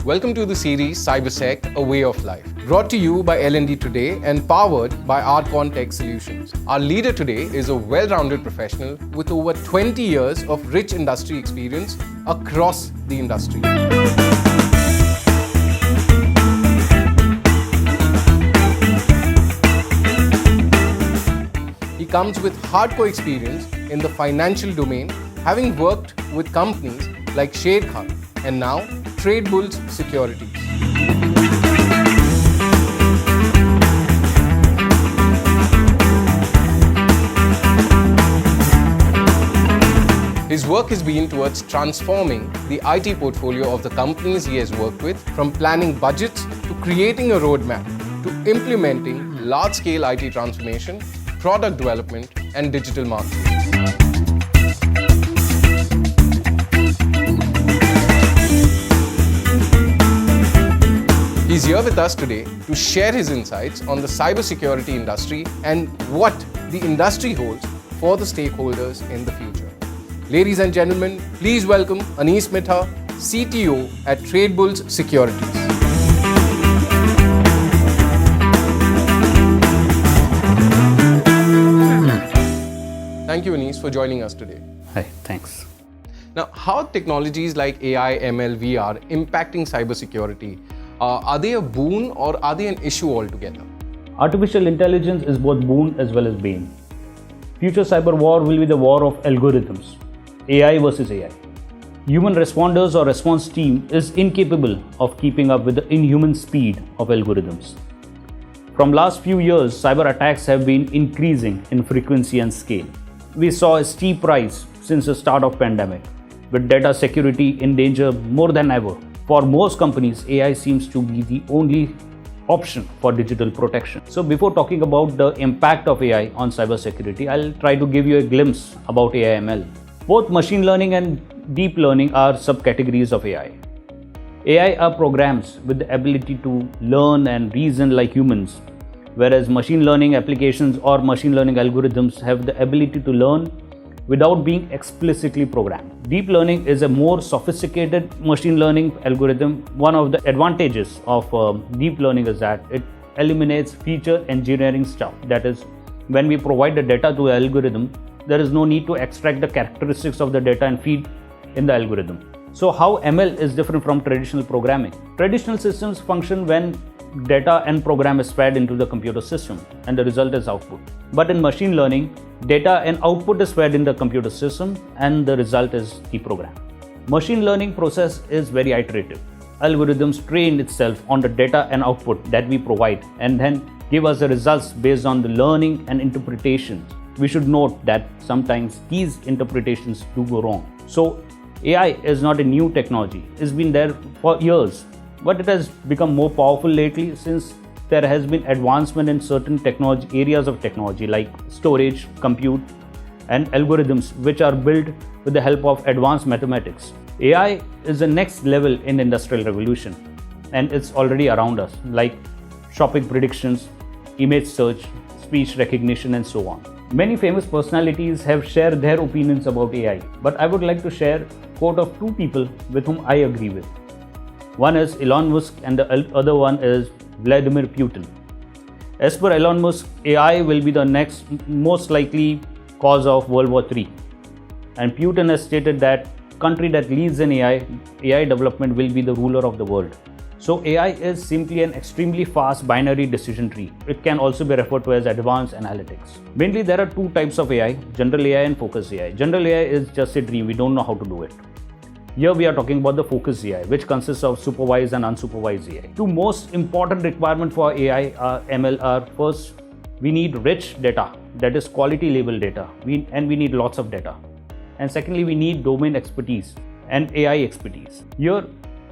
Welcome to the series CyberSec, A Way of Life, brought to you by LnDToday and powered by ARCON Tech Solutions. Our leader today is a well-rounded professional with over 20 years of rich industry experience across the industry. He comes with hardcore experience in the financial domain, having worked with companies like Khan and now Tradebulls Securities. His work has been towards transforming the IT portfolio of the companies he has worked with, from planning budgets to creating a roadmap to implementing large-scale IT transformation, product development, and digital marketing. He's here with us today to share his insights on the cybersecurity industry and what the industry holds for the stakeholders in the future. Ladies and gentlemen, please welcome Ahmed Mitha, CTO at Tradebulls Securities. Thank you, Anis, for joining us today. Hi, thanks. Now, how are technologies like AI, ML, VR impacting cybersecurity? Are they a boon or are they an issue altogether? Artificial intelligence is both boon as well as bane. Future cyber war will be the war of algorithms, AI versus AI. Human responders or response team is incapable of keeping up with the inhuman speed of algorithms. From last few years, cyber attacks have been increasing in frequency and scale. We saw a steep rise since the start of pandemic, with data security in danger more than ever. For most companies, AI seems to be the only option for digital protection. So before talking about the impact of AI on cybersecurity, I'll try to give you a glimpse about AI/ML. Both machine learning and deep learning are subcategories of AI. AI are programs with the ability to learn and reason like humans, whereas machine learning applications or machine learning algorithms have the ability to learn without being explicitly programmed. Deep learning is a more sophisticated machine learning algorithm. One of the advantages of deep learning is that it eliminates feature engineering stuff. That is, when we provide the data to an algorithm, there is no need to extract the characteristics of the data and feed in the algorithm. So how ML is different from traditional programming? Traditional systems function when data and program is fed into the computer system and the result is output. But in machine learning, data and output is fed in the computer system and the result is the program. Machine learning process is very iterative. Algorithms train itself on the data and output that we provide and then give us the results based on the learning and interpretations. We should note that sometimes these interpretations do go wrong. So AI is not a new technology. It's been there for years, but it has become more powerful lately since there has been advancement in certain technology areas of technology like storage, compute, and algorithms which are built with the help of advanced mathematics. AI is the next level in industrial revolution and it's already around us, like shopping predictions, image search, speech recognition, and so on. Many famous personalities have shared their opinions about AI, but I would like to share a quote of two people with whom I agree with. One is Elon Musk and the other one is Vladimir Putin. As per Elon Musk, AI will be the next most likely cause of World War III. And Putin has stated that country that leads in AI development will be the ruler of the world. So AI is simply an extremely fast binary decision tree. It can also be referred to as advanced analytics. Mainly there are two types of AI, general AI and focus AI. General AI is just a dream, we don't know how to do it. Here we are talking about the focus AI, which consists of supervised and unsupervised AI. Two most important requirements for AI ML are: first, we need rich data, that is quality label data, and we need lots of data. And secondly, we need domain expertise and AI expertise. Here,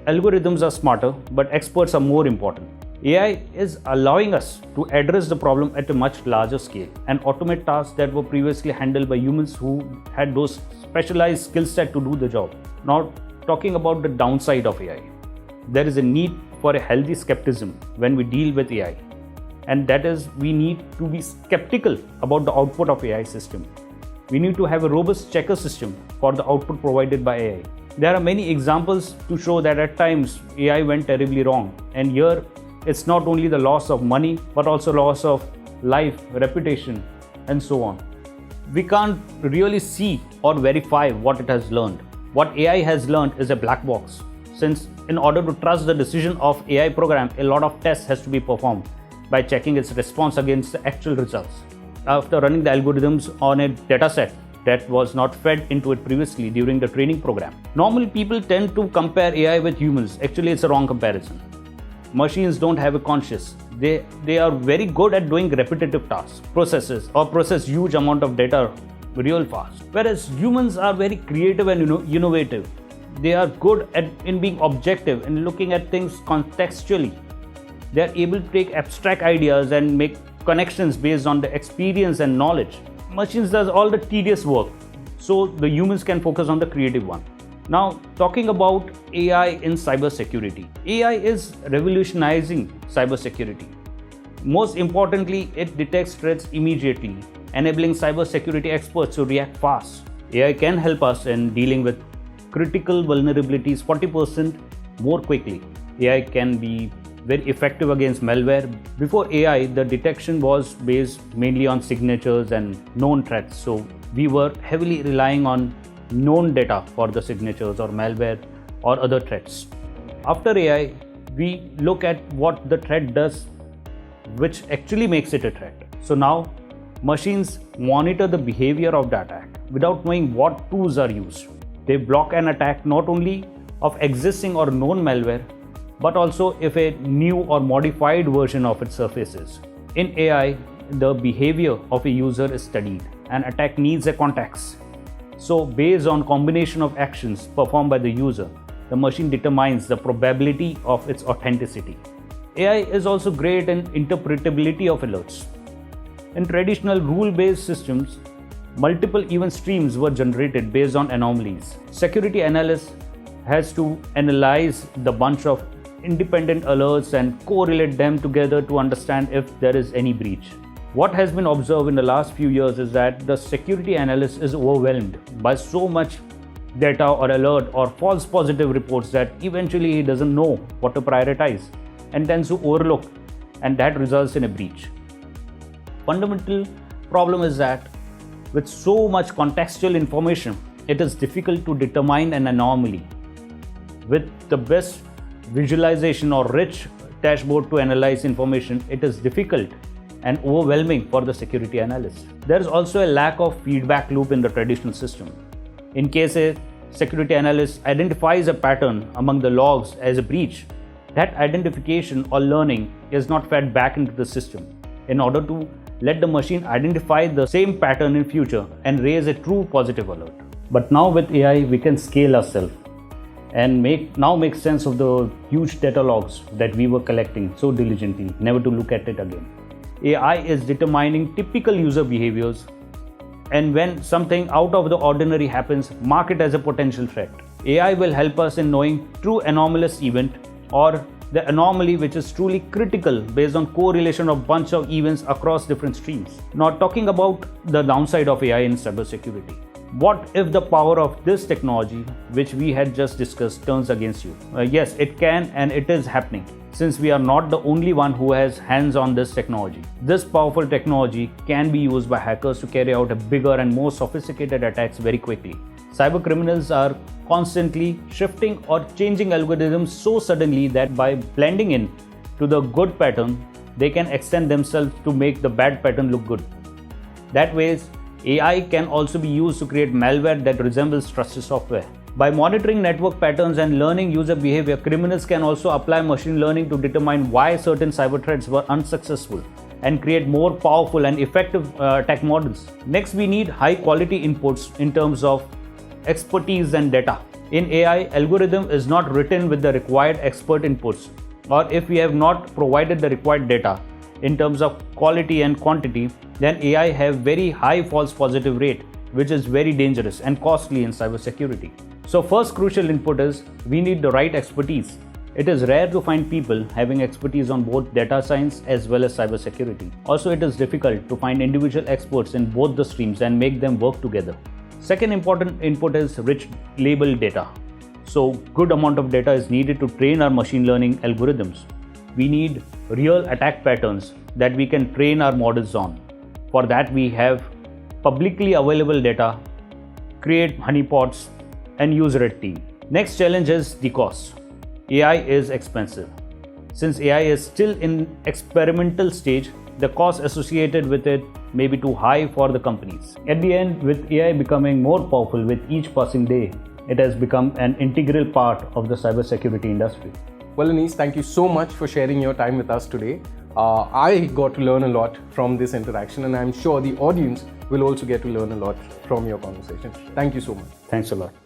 algorithms are smarter, but experts are more important. AI is allowing us to address the problem at a much larger scale and automate tasks that were previously handled by humans who had those specialized skill set to do the job. Now, talking about the downside of AI, there is a need for a healthy skepticism when we deal with AI, and that is we need to be skeptical about the output of AI system. We need to have a robust checker system for the output provided by AI. There are many examples to show that at times AI went terribly wrong. And here it's not only the loss of money, but also loss of life, reputation, and so on. We can't really see or verify what it has learned. What AI has learned is a black box, since in order to trust the decision of AI program, a lot of tests has to be performed by checking its response against the actual results. After running the algorithms on a dataset that was not fed into it previously during the training program. Normally people tend to compare AI with humans. Actually, it's a wrong comparison. Machines don't have a conscious. They are very good at doing repetitive tasks, process huge amount of data real fast. Whereas humans are very creative and innovative. They are good in being objective and looking at things contextually. They are able to take abstract ideas and make connections based on the experience and knowledge. Machines does all the tedious work, so the humans can focus on the creative one. Now, talking about AI in cybersecurity. AI is revolutionizing cybersecurity. Most importantly, it detects threats immediately, enabling cybersecurity experts to react fast. AI can help us in dealing with critical vulnerabilities 40% more quickly. AI can be very effective against malware. Before AI, the detection was based mainly on signatures and known threats. So we were heavily relying on known data for the signatures or malware or other threats. After AI, we look at what the threat does, which actually makes it a threat. So now machines monitor the behavior of the attack without knowing what tools are used. They block an attack not only of existing or known malware, but also if a new or modified version of it surfaces. In AI, the behavior of a user is studied. An attack needs a context. So based on combination of actions performed by the user, the machine determines the probability of its authenticity. AI is also great in interpretability of alerts. In traditional rule-based systems, multiple event streams were generated based on anomalies. Security analysts has to analyze the bunch of independent alerts and correlate them together to understand if there is any breach. What has been observed in the last few years is that the security analyst is overwhelmed by so much data or alert or false positive reports that eventually he doesn't know what to prioritize and tends to overlook, and that results in a breach. Fundamental problem is that with so much contextual information, it is difficult to determine an anomaly. With the best visualization or rich dashboard to analyze information, it is difficult and overwhelming for the security analyst. There is also a lack of feedback loop in the traditional system. In case a security analyst identifies a pattern among the logs as a breach, that identification or learning is not fed back into the system in order to let the machine identify the same pattern in future and raise a true positive alert. But now with AI, we can scale ourselves and make sense of the huge data logs that we were collecting so diligently, never to look at it again. AI is determining typical user behaviors, and when something out of the ordinary happens, mark it as a potential threat. AI will help us in knowing true anomalous event or the anomaly which is truly critical based on correlation of bunch of events across different streams. Now talking about the downside of AI in cybersecurity. What if the power of this technology, which we had just discussed, turns against you? Yes, it can, and it is happening, since we are not the only one who has hands on this technology. This powerful technology can be used by hackers to carry out a bigger and more sophisticated attacks very quickly. Cyber criminals are constantly shifting or changing algorithms so suddenly that by blending in to the good pattern, they can extend themselves to make the bad pattern look good. That way, AI can also be used to create malware that resembles trusted software. By monitoring network patterns and learning user behavior, criminals can also apply machine learning to determine why certain cyber threats were unsuccessful and create more powerful and effective attack models. Next, we need high quality inputs in terms of expertise and data. In AI, algorithm is not written with the required expert inputs, or if we have not provided the required data in terms of quality and quantity, then AI have very high false positive rate, which is very dangerous and costly in cybersecurity. So first crucial input is we need the right expertise. It is rare to find people having expertise on both data science as well as cybersecurity. Also, it is difficult to find individual experts in both the streams and make them work together. Second important input is rich labeled data. So good amount of data is needed to train our machine learning algorithms. We need real attack patterns that we can train our models on. For that, we have publicly available data, create honeypots, and use red team. Next challenge is the cost. AI is expensive. Since AI is still in experimental stage, the cost associated with it may be too high for the companies. At the end, with AI becoming more powerful with each passing day, it has become an integral part of the cybersecurity industry. Well, Anis, thank you so much for sharing your time with us today. I got to learn a lot from this interaction, and I'm sure the audience will also get to learn a lot from your conversation. Thank you so much. Thanks a lot.